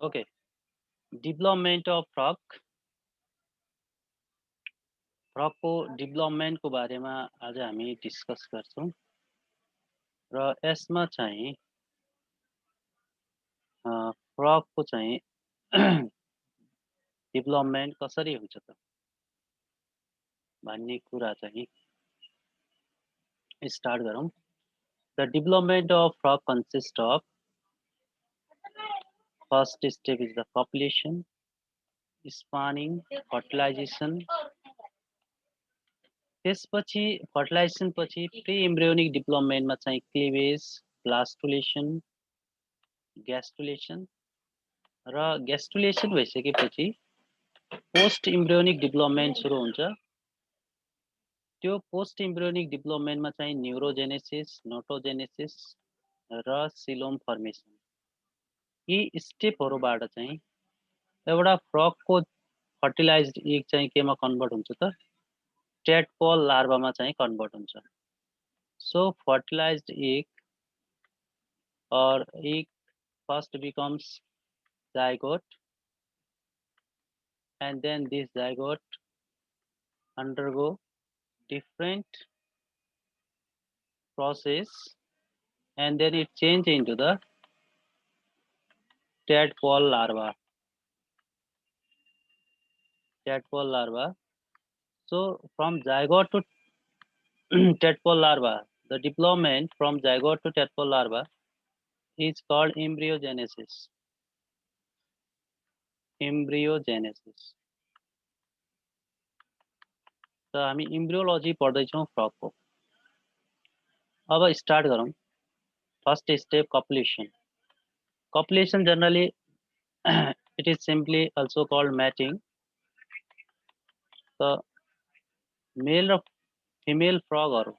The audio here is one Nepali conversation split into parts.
ओके, डेभलपमेन्ट अफ फ्रकको डेभलपमेन्टको बारेमा आज हामी डिस्कस गर्छौँ र यसमा चाहिँ फ्रकको चाहिँ डेभलपमेन्ट कसरी हुन्छ त भन्ने कुरा चाहिँ स्टार्ट गरौँ। The development of frog consist of first step is the copulation, spawning, fertilization, त्यसपछि फर्टिलाइजेसन पछि प्री एम्ब्रियोनिक डेभलपमेन्टमा चाहिँ क्लिवेज, ब्लास्टुलेसन, ग्यास्टुलेसन र ग्यास्टुलेसन भइसकेपछि पोस्ट इम्ब्रियोनिक डेभलपमेन्ट सुरु हुन्छ। त्यो पोस्ट इम्ब्रियोनिक डेभलपमेन्टमा चाहिँ न्युरोजेनेसिस, नोटोजेनेसिस र सिलोम फर्मेसन, यी स्टेपहरूबाट चाहिँ एउटा फ्रकको फर्टिलाइज्ड एग चाहिँ केमा कन्भर्ट हुन्छ त टेडपोल लार्भामा चाहिँ कन्भर्ट हुन्छ। So fertilized egg or egg first becomes zygote, and then this zygote undergo different process, and then it change into the tadpole larva. Tadpole larva. So from zygote to tadpole larva, the development from zygote to tadpole larva is called embryogenesis. Embryogenesis. So हामी इम्ब्रियोलोजी पढ्दैछौँ फ्रकको। अब स्टार्ट गरौँ। First step copulation. Copulation generally it is simply also called mating. The male of female frog or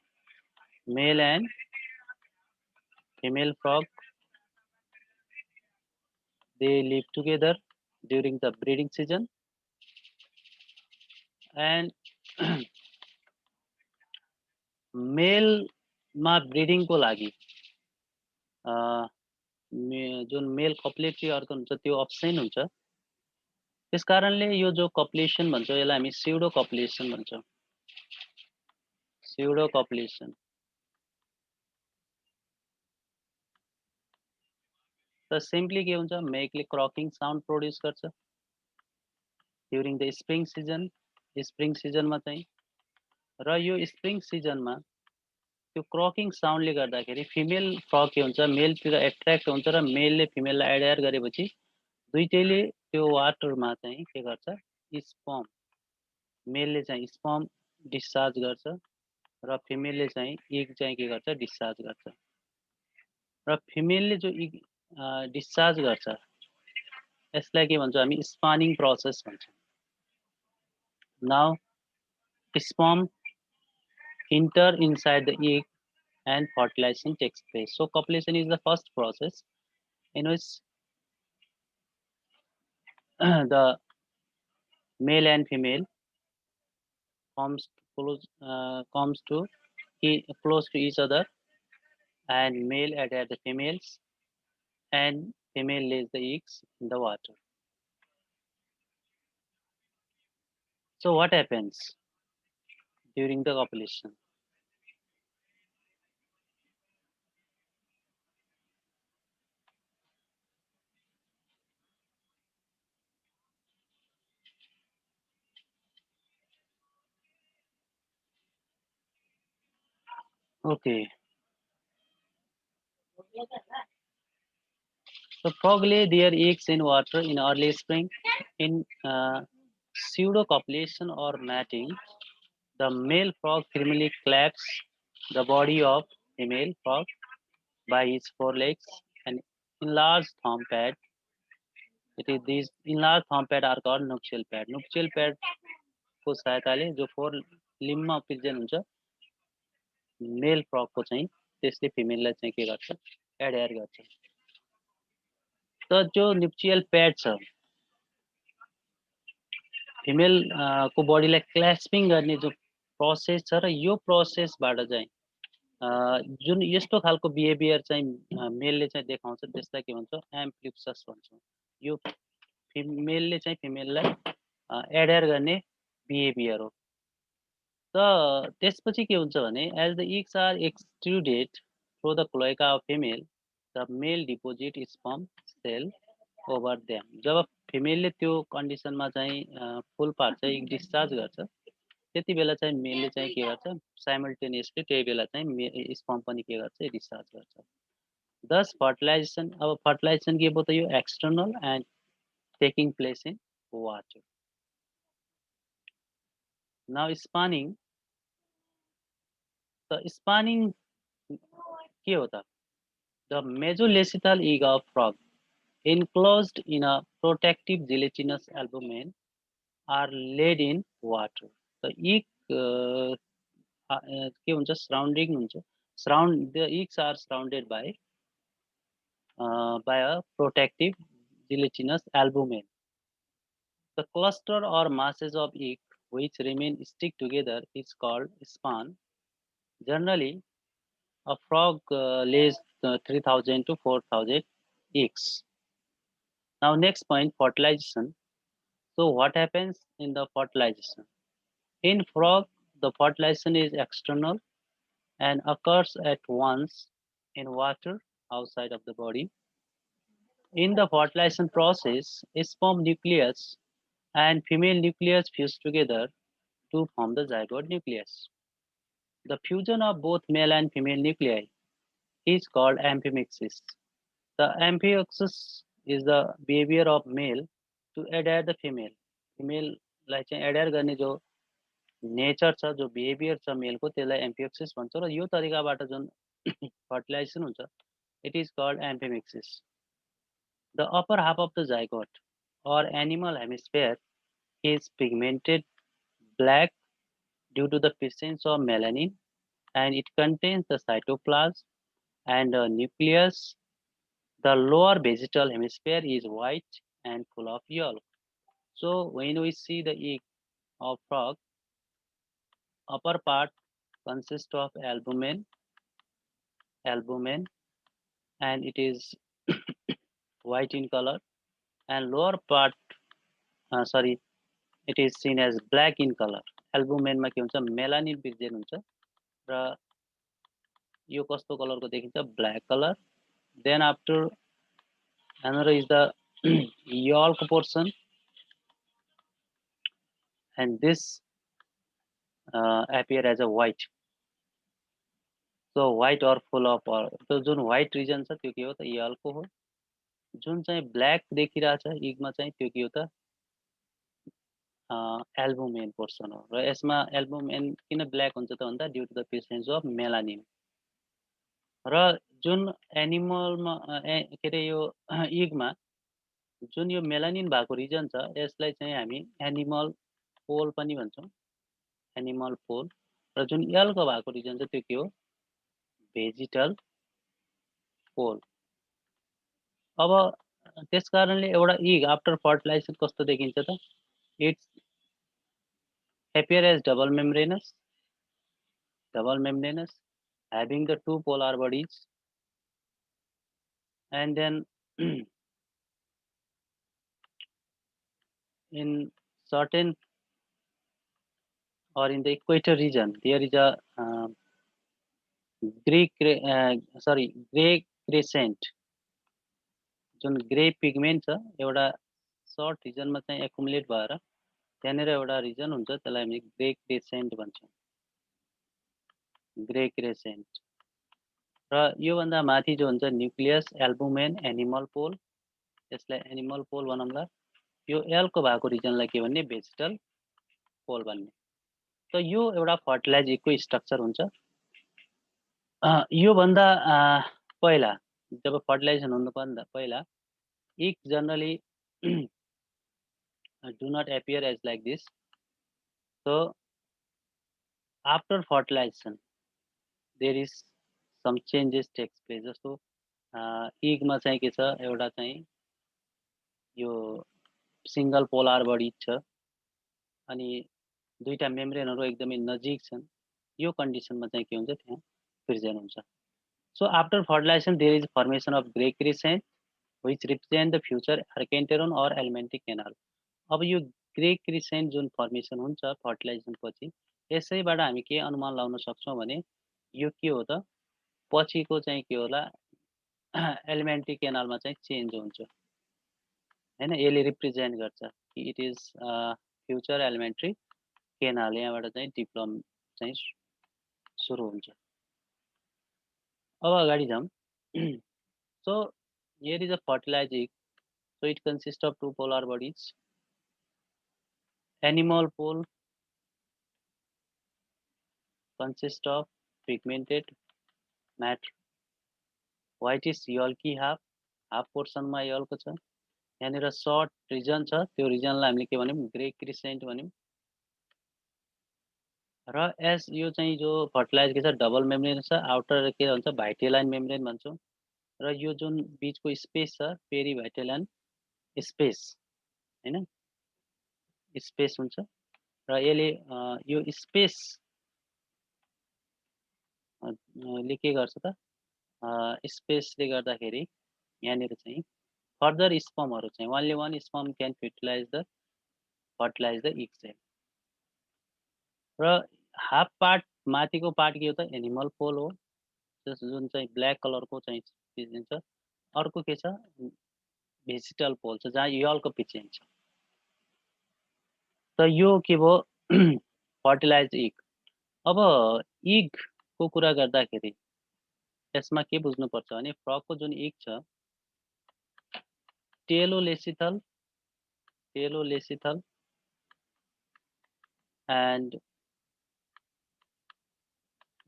male and female frog, they live together during the breeding season, and male मा ब्रिडिङ को लागि जुन मेल कपुलेटरी अर्गन हुन्छ त्यो अब्सेन्ट हुन्छ। त्यस कारणले यो जो कपुलेसन भन्छ यसलाई हामी स्युडो कपुलेसन भन्छौँ। स्युडो कपुलेसन। त सिम्पली के हुन्छ, मेकले क्रकिङ साउन्ड प्रोड्युस गर्छ during the spring season. Spring सिजनमा चाहिँ र यो स्प्रिङ सिजनमा त्यो क्रकिङ साउन्डले गर्दाखेरि फिमेल फ्रक के हुन्छ मेलतिर एट्र्याक्ट हुन्छ र मेलले फिमेललाई एडायर गरेपछि दुईटैले त्यो वाटरमा चाहिँ के गर्छ, स्पर्म, मेलले चाहिँ स्पर्म डिस्चार्ज गर्छ र फिमेलले चाहिँ इग चाहिँ के गर्छ, डिस्चार्ज गर्छ। र फिमेलले जो इग डिस्चार्ज गर्छ यसलाई के भन्छौँ हामी, स्पानिङ प्रोसेस भन्छौँ। Now sperm enter inside the egg and fertilization takes place. So copulation is the first process in which the male and female comes to close to each other, and male adhere the females, and female lays the eggs in the water. So what happens during the copulation? Okay. So frog lay their eggs in water in early spring. In pseudocopulation or mating, the male frog firmly clamps the body of female frog by his forelegs and enlarged thumb pad. It is these enlarged thumb pad are called nuptial pad. Nuptial pad को सहायताले जो फोर लिम्बमा पिर्जन हुन्छ मेल फ्रगको चाहिँ त्यसले फिमेललाई चाहिँ के गर्छ, एडहेयर गर्छ। त जो न्युप्चियल प्याड छ फिमेल को बडीलाई क्ल्यास्पिङ गर्ने जो प्रोसेस छ र यो प्रोसेसबाट चाहिँ जुन यस्तो खालको बिहेभियर चाहिँ मेलले चाहिँ देखाउँछ त्यसलाई के भन्छौँ, एम्प्लिप्सस भन्छौँ। यो फिमेलले चाहिँ फिमेललाई एडयर गर्ने बिहेभियर हो। त त्यसपछि के हुन्छ भने as the eggs are extruded through the cloaca of female the male deposit sperm cell over them. जब फिमेलले त्यो कन्डिसनमा चाहिँ फुल पार्ट चाहिँ डिस्चार्ज गर्छ, त्यति बेला चाहिँ मेलले चाहिँ के गर्छ, साइमल्टेनियसली त्यही बेला चाहिँ स्पर्म पनि के गर्छ, डिस्चार्ज गर्छ। दस फर्टिलाइजेसन, अब फर्टिलाइजेसन के बताइयो, external and taking place in water. Now spawning, त स्पानिङ के हो त? The mesolecithal egg of frog enclosed in a protective gelatinous albumen are laid in water। त इग के हुन्छ, सराउन्डिङ हुन्छ, surround the eggs are surrounded by a protective gelatinous albumen। The cluster or masses of egg which remain stick together is called span। Generally, a frog lays 3000 to 4000 eggs। Now next point, fertilization. So what happens in the fertilization? In frog, the fertilization is external and occurs at once in water outside of the body. In the fertilization process, sperm nucleus and female nucleus fuse together to form the zygote nucleus. The fusion of both male and female nuclei is called amphimixis। The amphioxis is the behavior of male to adhere the female। female लाई चाहिँ एडेयर गर्ने जो नेचर छ, जो बिहेभियर छ मेलको, त्यसलाई एम्फियोक्सिस भन्छ। र यो तरिकाबाट जुन फर्टिलाइजेसन हुन्छ, it is called amphimixis. The upper half of the zygote or animal hemisphere is pigmented black due to the presence of melanin, and it contains the cytoplasm and nucleus. The lower vegetal hemisphere is white and full of yolk। So when we see the egg of frog, upper part consists of albumen, and it is white in color, and lower part, sorry, it is seen as black in color। albumen मा के हुन्छ, मेलानिन प्रेजेन्ट हुन्छ र यो कस्तो कलरको देखिन्छ, black colour. Then after another is the yolk portion, and this appear as a white। so white or full of, तो जुन white region छ त्यो के हो त, yolk हो। जुन चाहिँ ब्ल्याक देखिरहेछ इगमा चाहिँ त्यो के हो त, एल्बुमेन पोर्सन हो। र यसमा एल्बुमेन किन ब्ल्याक हुन्छ त भन्दा due to the presence of melanin. र जुन एनिमलमा के अरे यो इगमा जुन यो मेलानिन भएको रिजन छ, यसलाई चाहिँ हामी एनिमल पोल पनि भन्छौँ, एनिमल पोल। र जुन यल्को भएको रिजन छ त्यो के हो, भेजिटल पोल। अब त्यस कारणले एउटा इग आफ्टर फर्टिलाइजेसन कस्तो देखिन्छ त, it's appear as double membranous, having the two polar bodies, and then in certain or in the equator region there is a gray crescent। जुन ग्रे पिगमेन्ट छ एउटा सर्ट रिजनमा चाहिँ एकुमुलेट भएर त्यहाँनिर एउटा रिजन हुन्छ, त्यसलाई हामी ग्रे क्रेसेन्ट भन्छौँ, ग्रे क्रेसेन्ट। र योभन्दा माथि जो हुन्छ न्युक्लियस, एल्बुमेन, एनिमल पोल, यसलाई एनिमल पोल भनौँला। यो एलको भएको रिजनलाई के भन्ने, भेजिटल पोल भन्ने। त यो एउटा फर्टिलाइज इगको स्ट्रक्चर हुन्छ। योभन्दा पहिला जब फर्टिलाइजेसन हुनुभन्दा पहिला इग generally do not appear as like this। so after fertilization there is some changes takes place। जस्तो इगमा चाहिँ के छ, एउटा चाहिँ यो सिंगल पोलार बडी छ अनि दुईटा मेम्ब्रेनहरु एकदमै नजिक छन्, यो कन्डिसनमा चाहिँ के हुन्छ, त्यहाँ प्रेजेन्ट हुन्छ। So after fertilization there is formation of grey crescent which represent the future archenteron or alimentary canal. अब यो ग्रे क्रिसेन्ट जुन फर्मेसन हुन्छ फर्टिलाइजेसन पछि यसैबाट हामी के अनुमान लगाउन सक्छौँ भने यो के हो त पछिको चाहिँ के होला एलिमेन्ट्री केनालमा चाहिँ चेन्ज हुन्छ हैन यसले रिप्रेजेन्ट गर्छ कि it is future elementary canal यहाँबाट चाहिँ डिप्लोम चाहिँ सुरु हुन्छ अब अगाडि जाउँ so here is a fertilizer so it consists of two polar bodies animal pole consists of pigmented matter white is yolky half portion मा यल्को छ यहाँनिर सर्ट रिजन छ त्यो रिजनलाई हामीले के भन्यौं ग्रे क्रिसेन्ट भन्यौं र एस यो चाहिँ जो फर्टिलाइजर के छ डबल मेम्ब्रेन छ आउटर के भन्छ भाइटेलाइन मेम्ब्रेन भन्छौं र यो जुन बीचको स्पेस छ पेरी भाइटेलाइन स्पेस हैन स्पेस हुन्छ र यसले यो स्पेस ले के गर्छ त स्पेसले गर्दाखेरि यहाँनिर चाहिँ फर्दर स्पर्महरु चाहिँ only one sperm can fertilize the egg cell र हाफ पार्ट माथिको पार्ट के हो त एनिमल पोल हो जुन चाहिँ ब्ल्याक कलरको चाहिँ चिज दिन्छ अर्को के छ भेजिटल पोल छ जहाँ यल्को पिछिन्छ त यो के भयो फर्टिलाइज इग अब इग को कुरा गर्दाखेरि यसमा के बुझ्नुपर्छ भने फ्रगको जुन इग छ टेलोलेसिथल and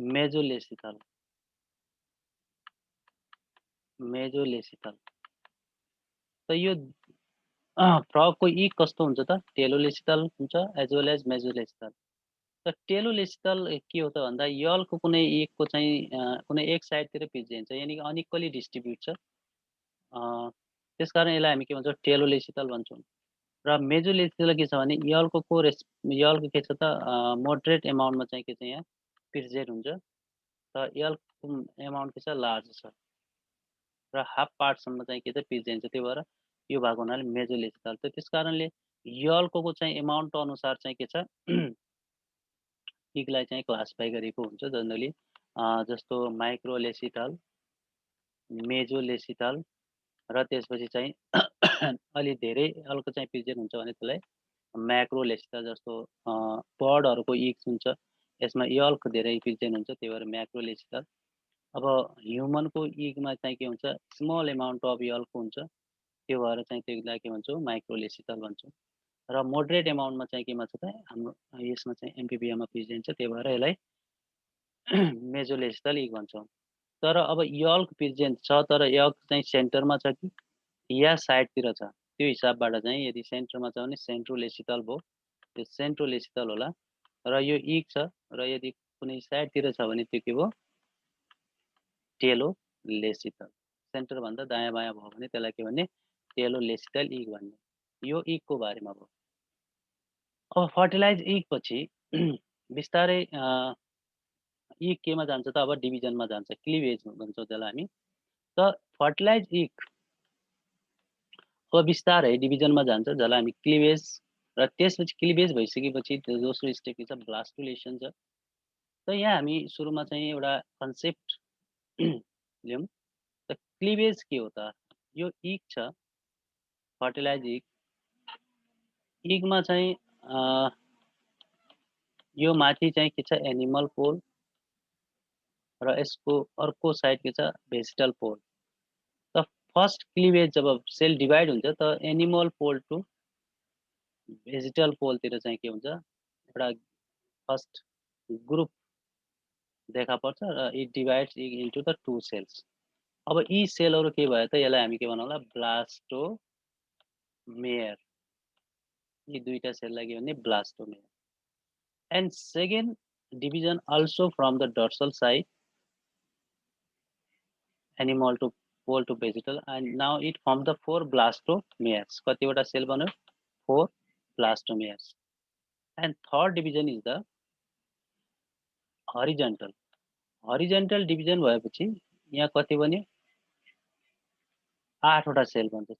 मेजोलेसिथल त यो फ्रगको इग कस्तो हुन्छ त टेलोलेसिथल हुन्छ एज वेल एज मेजोलेसिथल त टेलोलेसिथल के हो त भन्दा यलको कुनै एकको चाहिँ कुनै एक साइडतिर पिज्जिन्छ यानि कि अनइक्वली डिस्ट्रिब्युट छ त्यसकारण यसलाई हामी के भन्छौँ टेलोलेसिथल भन्छौँ र मेजोलेसिथल के छ भने यलको यलको के छ त मोडरेट एमाउन्टमा चाहिँ के छ यहाँ पिर्जेट हुन्छ त यलको एमाउन्ट के छ लार्ज छ र हाफ पार्टसम्म चाहिँ के छ पिर्जिन्छ त्यही भएर यो भाग हुनाले मेजोलेसिथल त त्यस कारणले यलको चाहिँ एमाउन्ट अनुसार चाहिँ के छ इगलाई चाहिँ क्लासिफाई गरेको हुन्छ जनरली जस्तो माइक्रोलेसिथल मेजोलेसिथल र त्यसपछि चाहिँ अलि धेरै अल्को चाहिँ पिर्जेट हुन्छ भने त्यसलाई म्याक्रोलेसिथल जस्तो बर्डहरूको इग हुन्छ यसमा यल्क धेरै पिर्जेट हुन्छ त्यही भएर म्याक्रोलेसिथल अब ह्युमनको इगमा चाहिँ के हुन्छ स्मल एमाउन्ट अफ यल्क हुन्छ त्यो भएर चाहिँ त्यसलाई के भन्छौँ माइक्रोलेसिथल भन्छौँ र मोडरेट एमाउन्टमा चाहिँ केमा छ त हाम्रो यसमा चाहिँ एमपिबिएममा पिर्जिन्छ त्यही भएर यसलाई मेजोलेसिथल इग भन्छौँ तर अब यल्क पिर्जेन्ट छ तर यल्क चाहिँ सेन्टरमा छ कि या साइडतिर छ त्यो हिसाबबाट चाहिँ यदि सेन्टरमा छ भने सेन्ट्रोलेसिथल भयो त्यो सेन्ट्रोलेसिथल होला र यो इग छ र यदि कुनै साइडतिर छ भने त्यो के भयो टेलोलेसिथल सेन्टर भन्दा दायाँ बायाँ भयो भने त्यसलाई के भन्ने टेलोलेसिथल इग भन्ने यो इगको बारेमा भयो अब फर्टिलाइज इग पछि बिस्तारै इग केमा जान्छ त अब डिभिजनमा जान्छ क्लिभेज भन्छौँ त्यसलाई हामी त फर्टिलाइज इग अब बिस्तारै डिभिजनमा जान्छ जसलाई हामी क्लिभेज र त्यसपछि क्लिभेज भइसकेपछि दोस्रो स्टेप के छ ब्लास्टुलेसन छ त यहाँ हामी सुरुमा चाहिँ एउटा कन्सेप्ट लियौँ त क्लिभेज के हो त यो इग छ फर्टिलाइज इगमा चाहिँ यो माथि चाहिँ के छ एनिमल पोल र यसको अर्को साइड के छ भेजिटल पोल त फर्स्ट क्लिभेज जब सेल डिभाइड हुन्छ त एनिमल पोल टु भेजिटल पोलतिर चाहिँ के हुन्छ एउटा फर्स्ट ग्रुप देखा पर्छ र it divides into the two cells अब यी सेलहरू के भयो त यसलाई हामी के भनौँला ब्लास्टोमेयर यी दुईटा सेललाई के भन्ने blastomere and second division also from the dorsal side animal to pole to vegetal and now it forms the four blastomeres कतिवटा सेल बन्यो four blastomeres and third division is the horizontal division भएपछि यहाँ कति बन्यो 8वटा सेल बन्छ।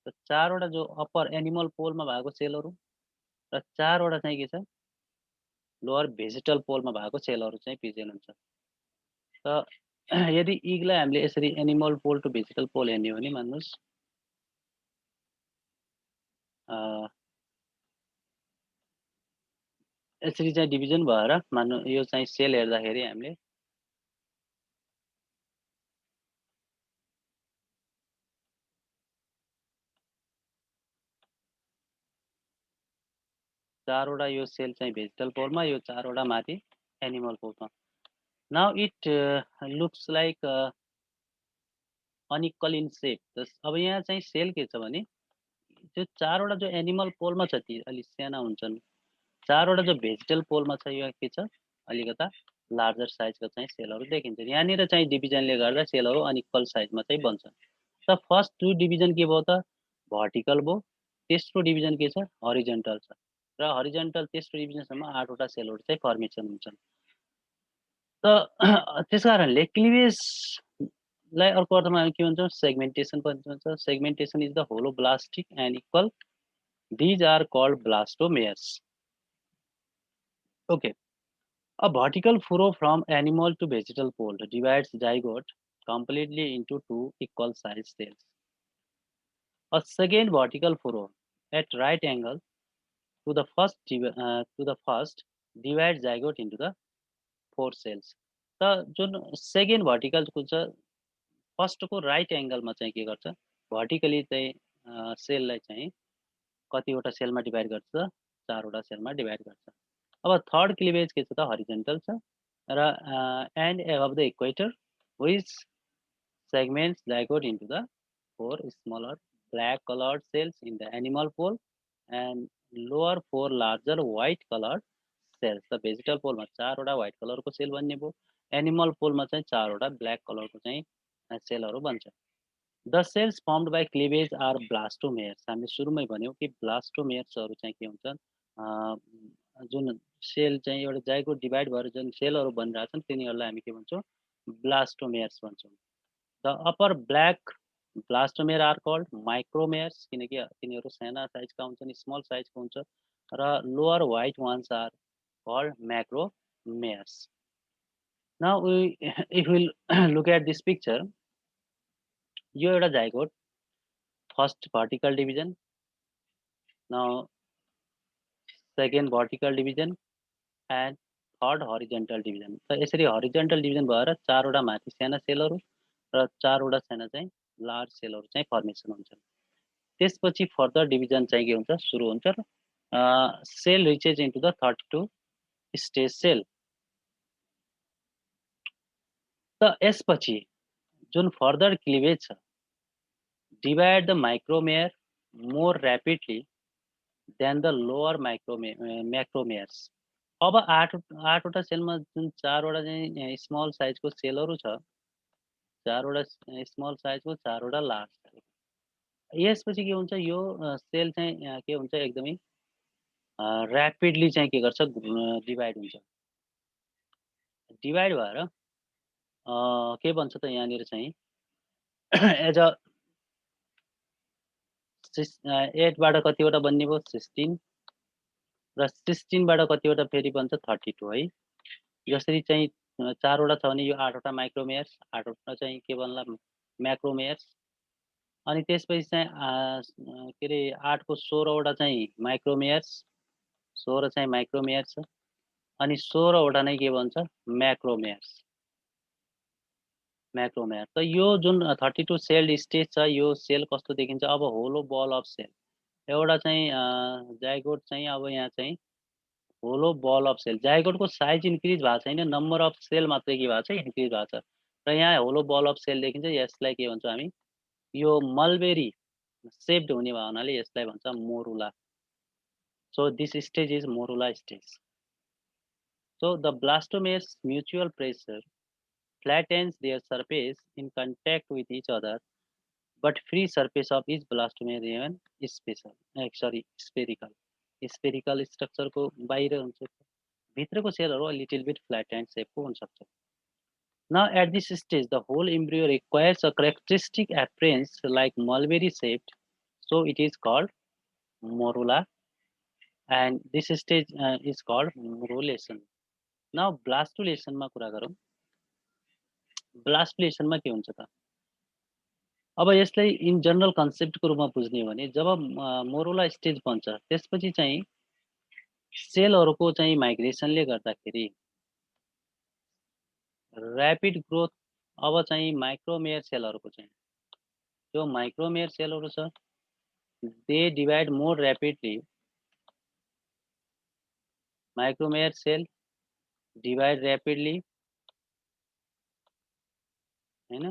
र 4वटा जो अप्पर एनिमल पोलमा भएको सेलहरू र 4वटा चाहिँ के छ लोअर भेजिटल पोलमा भएको सेलहरू चाहिँ प्रेजेन्ट हुन्छ। त यदि इगलाई हामीले यसरी एनिमल पोल टु भेजिटल पोल हेर्ने हो भने मान्नुहोस् यसरी चाहिँ डिभिजन भएर मान्नु यो चाहिँ सेल हेर्दाखेरि हामीले चारवटा यो सेल चाहिँ भेजिटल पोलमा, यो चारवटा माथि एनिमल पोलमा। Now it looks like unequal in shape. अब यहाँ चाहिँ सेल के छ भने त्यो चारवटा जो एनिमल पोलमा छ ती अलिक साना हुन्छन्। चारवटा जो भेजिटल पोलमा छ यो के छ अलिकता लार्जर साइजको चाहिँ सेलहरू देखिन्छ। यहाँनिर चाहिँ डिभिजनले गर्दा सेलहरू अनइक्वल साइजमा चाहिँ बन्छ। त फर्स्ट 2 डिभिजन के भयो त भर्टिकल भयो, तेस्रो डिभिजन के छ हरिजन्टल छ र हरिजन्टल तेस्रो डिभिजनसम्म 8वटा सेलहरू चाहिँ फर्मेसन हुन्छन्। त त्यस कारणले क्लिभेजलाई अर्को अर्थमा के भन्छ सेगमेन्टेसन पनि भन्छ। Segmentation is the holoblastic and equal these are called blastomeres. Okay, a vertical furrow from animal to vegetal pole divides zygote completely into two equal sized cells. A second vertical furrow at right angle to the first divides zygote into the four cells. त जुन सेकेन्ड भर्टिकलको छ फर्स्टको राइट एङ्गलमा चाहिँ के गर्छ भर्टिकली चाहिँ सेललाई चाहिँ कतिवटा सेलमा डिभाइड गर्छ 4वटा सेलमा डिभाइड गर्छ। अब थर्ड क्लिभेज के छ त हरिजन्टल छ र and above the equator which segments zygote into the four smaller black colored cells in the animal pole and lower four larger white colored cells. The vegetal pole मा 4वटा व्हाइट कलरको सेल बन्ने भयो, एनिमल पोलमा चाहिँ 4वटा ब्ल्याक कलरको चाहिँ सेलहरू बन्छ। The cells formed by cleavage are blastomeres. हामीले सुरुमै भन्यौँ कि ब्लास्टोमेयर्सहरू चाहिँ के हुन्छन् जुन सेल चाहिँ एउटा जाइगोट डिभाइड भएर जुन सेलहरू बनिरहेछन् तिनीहरूलाई हामी के भन्छौँ ब्लास्टोमेयर्स भन्छौँ। The upper black blastomere are called micromeres किनकि तिनीहरू साना साइजका हुन्छन् स्मल साइजको हुन्छ र lower white ones are called macromeres. Now if we look at this picture यो एउटा zygote first vertical division now second vertical division and third horizontal division. त यसरी हरिजेन्टल डिभिजन भएर 4वटा माथि साना सेलहरू र 4वटा साना चाहिँ लार्ज सेलहरू चाहिँ फर्मेसन हुन्छन्। त्यसपछि फर्दर डिभिजन चाहिँ के हुन्छ सुरु हुन्छ र cell reaches into the 32 stage cell. त यसपछि जुन फर्दर क्लिभेज छ divide the micromere more rapidly than the lower macromeres. अब आठवटा सेलमा जुन 4वटा चाहिँ स्मल साइजको सेलहरू छ 4वटा स्मल साइजको 4वटा लार्ज साइज। यसपछि के हुन्छ यो सेल चाहिँ के हुन्छ एकदमै ऱ्यापिडली चाहिँ के गर्छ डिभाइड हुन्छ। डिभाइड भएर के भन्छ त यहाँनिर चाहिँ एज अ 8बाट कतिवटा बन्ने भयो 16 र 16बाट कतिवटा फेरि बन्छ 32 है। जसरी चाहिँ 4वटा छ भने यो 8वटा माइक्रोमेयर्स 8वटा चाहिँ के बन्ला म्याक्रोमेयर्स अनि त्यसपछि चाहिँ के अरे 8को 16वटा चाहिँ माइक्रोमेयर्स 16 चाहिँ माइक्रोमेयर्स छ अनि 16वटा नै के भन्छ म्याक्रोमेयर्स म्याक्रोमेयर। त यो जुन 32 सेल स्टेज छ यो सेल कस्तो देखिन्छ अब होलो बल अफ सेल एउटा चाहिँ जाइगोट चाहिँ अब यहाँ चाहिँ होलो बल अफ सेल जाइगोटको साइज इन्क्रिज भएको छैन नम्बर अफ सेल मात्रै के भएको छ इन्क्रिज भएको छ र यहाँ होलो बल अफ सेल देखिन्छ यसलाई के भन्छौँ हामी यो मलबेरी सेप्ड हुने भयो हुनाले यसलाई भन्छ morula. So this stage is morula stage. So the blastomeres mutual pressure flattens their surface in contact with each other, but free surface of each blastomere even special. Spherical. Spherical structure को बाहिर हुन्छ भित्रको सेलहरू लिटिल बिट फ्ल्याट एन्ड सेपको हुन सक्छ। Now at this stage, the whole embryo requires a characteristic appearance like mulberry shaped, so it is called morula, and this stage is called morulation. Now blastulation मा कुरा गरौँ. ब्लास्टुलेसन मा के हुन्छ त? अब यसलाई इन जनरल कन्सेप्टको रूपमा बुझ्ने हो भने जब मोरुला स्टेज बन्छ त्यसपछि चाहिँ सेलहरूको चाहिँ माइग्रेसनले गर्दाखेरि ऱ्यापिड ग्रोथ अब चाहिँ माइक्रोमेयर सेलहरूको चाहिँ जो माइक्रोमेयर सेलहरू छ they divide more rapidly. Micromere cell divide rapidly हैन,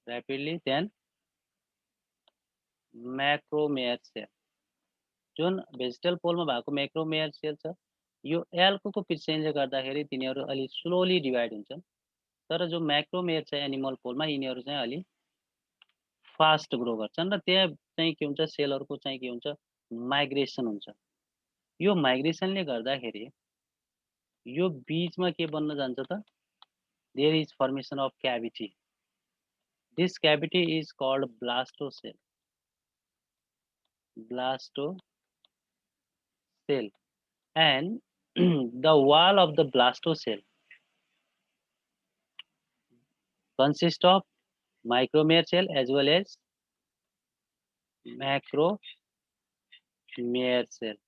ऱ्यापिडली देन मैक्रोमेयर सेल. जुन भेजिटल पोलमा भएको मैक्रोमेयर सेल छ यो एल्कोको प्रेजेन्सले गर्दाखेरि तिनीहरू अलि स्लोली डिभाइड हुन्छन्. तर जो मैक्रोमेयर छ एनिमल पोलमा यिनीहरू चाहिँ अलि फास्ट ग्रो गर्छन् र त्यहाँ चाहिँ के हुन्छ सेलहरूको चाहिँ के हुन्छ माइग्रेसन हुन्छ. यो माइग्रेसनले गर्दाखेरि यो बीचमा के बन्न जान्छ त there is formation of cavity. This cavity is called blastocoel. Blastocell and the wall of the blastocell consists of micromere cell as well as macromere cell.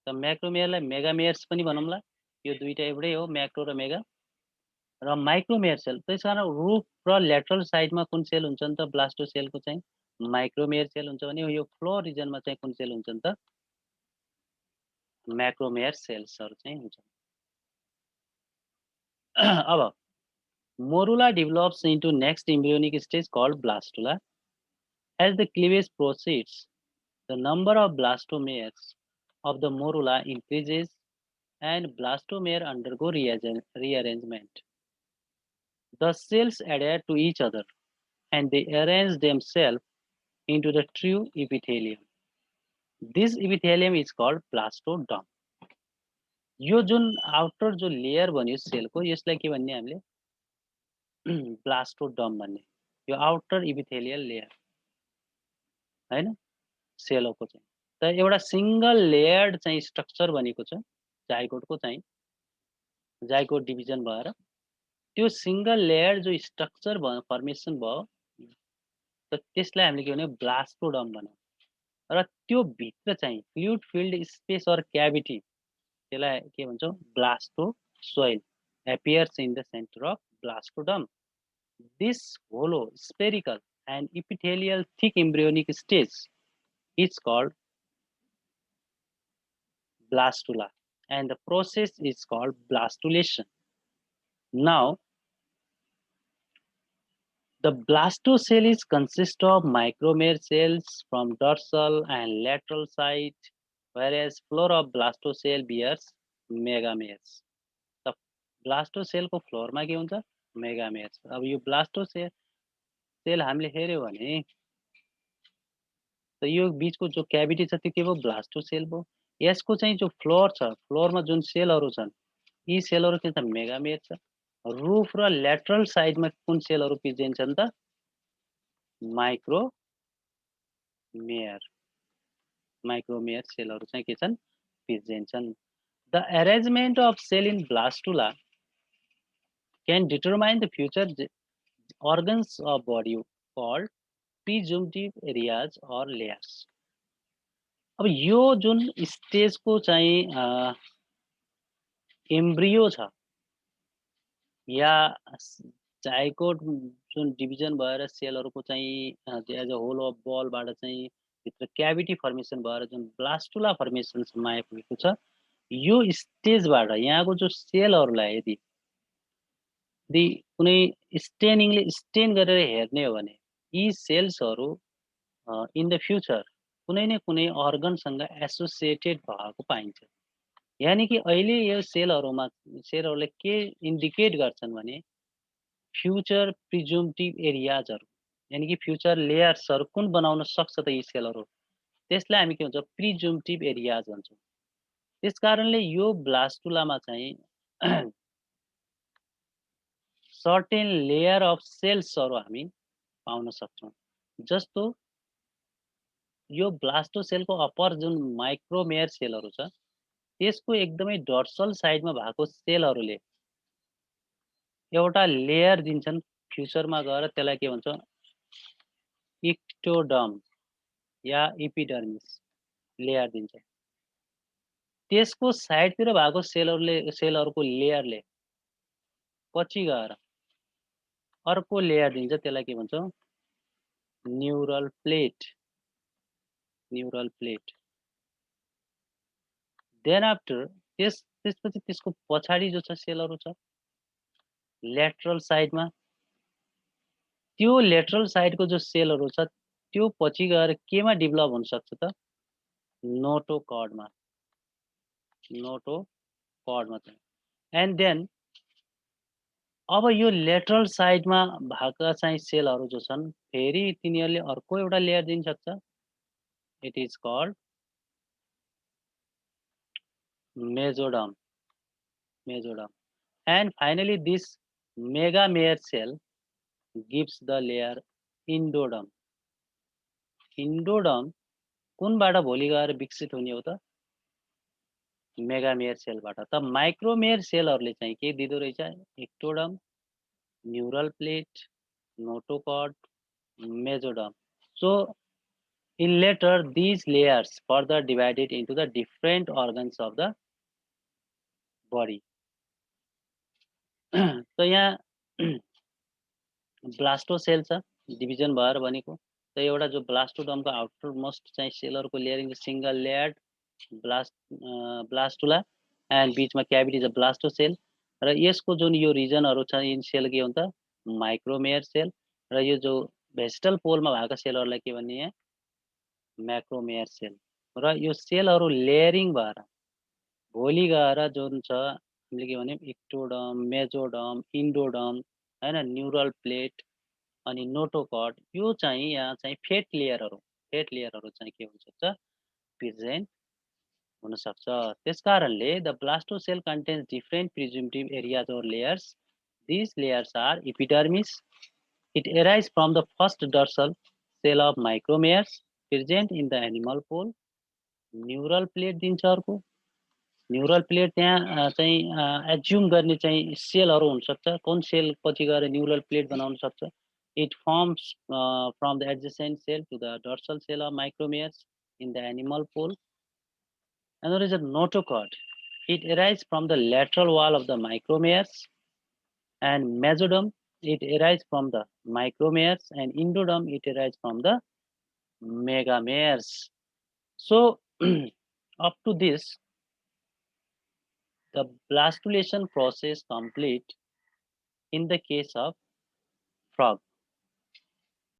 त म्याक्रोमेयरलाई मेगामेयर्स पनि भनौँला. यो दुईटा एउटै हो, म्याक्रो र मेगा. र माइक्रोमेयर सेल त्यसकारण रुफ र ल्याटरल साइडमा कुन सेल हुन्छन् त ब्लास्टोसेलको चाहिँ माइक्रोमेयर सेल हुन्छ भने यो फ्लोर रिजनमा चाहिँ कुन सेल हुन्छन् त मैक्रोमेयर सेल्सहरू चाहिँ हुन्छन्. अब morula develops into next embryonic stage called blastula. As the cleavage proceeds, the number of blastomeres of the morula increases and blastomere undergo rearrangement. The cells adhere to each other and they arrange themselves into the true epithelium. This epithelium is called blastodome. यो जुन आउटर जो लेयर बन्यो सेलको यसलाई के भन्ने हामीले ब्लास्टोडम भन्ने. यो आउटर इपिथेलियल लेयर हैन सेलको चाहिँ. त एउटा सिंगल लेयर्ड चाहिँ स्ट्रक्चर बनेको छ जाइगोटको चाहिँ जाइगोट डिभिजन भएर त्यो सिंगल लेयर जो स्ट्रक्चर फर्मेसन भयो त त्यसलाई हामीले के भन्यो ब्लास्टोडम भन्यौं. र त्यो भित्र चाहिँ fluid filled space or cavity त्यसलाई के भन्छौं blastocoel appears in the center of blastodome. This hollow spherical and epithelial thick embryonic stage is called blastula and the process is called blastulation. Now the blastocell is consist of micromere cells from dorsal and lateral side, whereas floor of blastocell bears megameres. The blastocell को फ्लोर मा के हुन्छ मेगामेर्स. अब यो ब्लास्टोसेल हामीले हेर्यो भने त यो बीचको जो क्याभिटी छ त्यो के भयो ब्लास्टोसेल भयो. यसको चाहिँ जो फ्लोर छ फ्लोरमा जुन सेलहरू छन् यी सेलहरू के छ मेगामेर छ. रुफ र ल्याटरल साइडमा कुन सेलहरू प्रेजेन्ट छन् त माइक्रोमेयर सेलहरू चाहिँ के छन् प्रेजेन्ट छन्. The arrangement of cell in blastula can determine the future organs of body called presumptive areas or layers. अब यो जुन स्टेजको चाहिँ एम्ब्रियो छ या जाइगोट जुन डिभिजन भएर सेलहरूको चाहिँ एज अ होल अफ बलबाट चाहिँ भित्र क्याभिटी फर्मेसन भएर जुन ब्लास्टुला फर्मेसनसम्म आइपुगेको छ यो स्टेजबाट यहाँको जो सेलहरूलाई यदि कुनै स्टेनिङले स्टेन गरेर हेर्ने हो भने यी सेल्सहरू इन द फ्युचर कुनै न कुनै अर्गनसँग एसोसिएटेड भएको पाइन्छ. यानी कि अहिले यो सेलहरूले के इन्डिकेट गर्छन् भने फ्युचर प्रिजुम्टिभ एरियाजहरू यानी कि फ्युचर लेयर्सहरू कुन बनाउन सक्छ त यी सेलहरू त्यसलाई हामी के भन्छौँ प्रिजुम्टिभ एरियाज भन्छौँ. त्यसकारणले यो ब्लास्टुलामा चाहिँ सर्टेन लेयर अफ सेल्सहरू हामी पाउन सक्छौँ। जस्तो यो ब्लास्टोसेलको अप्पर जुन माइक्रोमेयर सेलहरू छ, त्यसको एकदमै डर्सल साइडमा भएको सेलहरूले एउटा लेयर दिन्छन्। फ्युचरमा गएर त्यसलाई के भन्छ, इक्टोडर्म या एपिडर्मिस लेयर दिन्छ। त्यसको साइडतिर भएको सेलहरूको लेयरले पछि गएर अर्को लेयर दिन्छ, त्यसलाई के भन्छ, neural plate. Neural plate. Then after त्यसपछि त्यसको पछाडि जो छ सेलहरू छ ल्याटरल साइडमा, त्यो ल्याटरल साइडको जो सेलहरू छ त्यो पछि गएर केमा डेभलप हुन सक्छ त, नोटोकर्डमा। नोटोकर्डमा चाहिँ। एन्ड देन अब यो ल्याटरल साइडमा भएका चाहिँ सेलहरू जो छन् फेरि तिनीहरूले अर्को एउटा लेयर दिन सक्छ। It is called mesoderm. Mesoderm. And finally this megamere cell gives the layer endoderm. Endoderm कुनबाट भोलि गएर विकसित हुने हो त, मेगामेयर सेलबाट। त माइक्रोमेयर सेलहरूले चाहिँ के दिँदो रहेछ, ectoderm, neural plate, notochord, mesoderm. So in later these layers further divided into the different organs of the body. त यहाँ ब्लास्टोसेल छ डिभिजन भएर बनेको। त एउटा जो ब्लास्टोडर्मको आउटर मोस्ट चाहिँ सेलहरूको layering single layered blastula and बीचमा क्याभिटी छ ब्लास्टोसेल। र यसको जुन यो रिजनहरू छ इन सेल के हुन्छ, माइक्रोमेयर सेल। र यो जो भेस्टल पोलमा भएको सेलहरूलाई के भन्ने, यहाँ म्याक्रोमेयर सेल। र यो सेलहरू लेयरिङ भएर भोलि गएर जुन छ हामीले के भन्यौँ, इक्टोडर्म, मेजोडर्म, इन्डोडर्म हैन, न्युरल प्लेट अनि नोटोकॉर्ड, यो चाहिँ यहाँ चाहिँ फेट लेयरहरू चाहिँ के हुन सक्छ, प्रेजेन्ट हुन सक्छ। त्यसकारणले the blastocoel contains different presumptive areas और layers. This layers are epidermis. It arises from the first dorsal cell of micromeres present in the animal pole. Neural plate दिन्छ अर्को। न्युरल प्लेट त्यहाँ चाहिँ एज्युम गर्ने चाहिँ सेलहरू हुनसक्छ, कुन सेल पछि गएर न्युरल प्लेट बनाउन सक्छ। It forms from the adjacent cell to the dorsal cell of micromeres in the animal pole. Another is a notochord. It arises from the lateral wall of the micromeres. And mesoderm, it arises from the micromeres. And endoderm, it arises from the megameres. So up to this, the blastulation process complete in the case of frog.